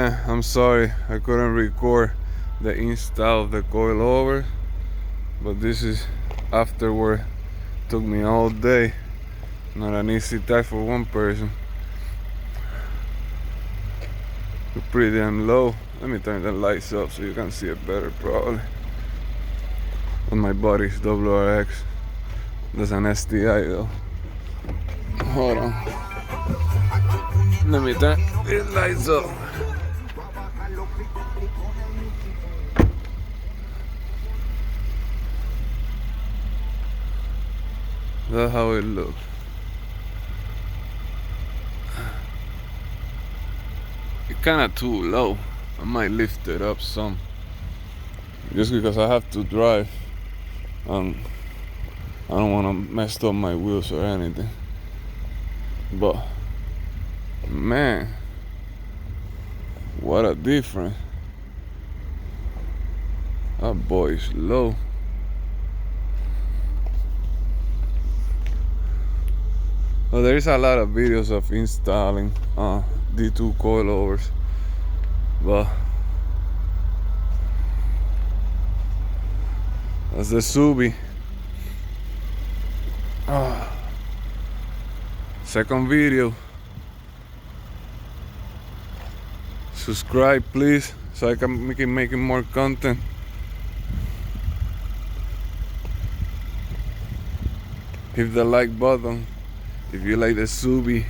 man, I'm sorry I couldn't record the install of the coilover, but this is afterward. Took me all day. Not an easy task for one person. We're pretty damn low. Let me turn the lights up so you can see it better probably. On my body's WRX. There's an STI though. Hold on. Let me turn the lights up. That's how it looks. It's kinda too low. I might lift it up some. Just because I have to drive. I don't wanna mess up my wheels or anything. But man, what a difference. That boy is low. Well, there is a lot of videos of installing D2 coilovers, but that's the Subi. Second video. Subscribe please, so I can keep making more content. Hit the like button if you like the Subi.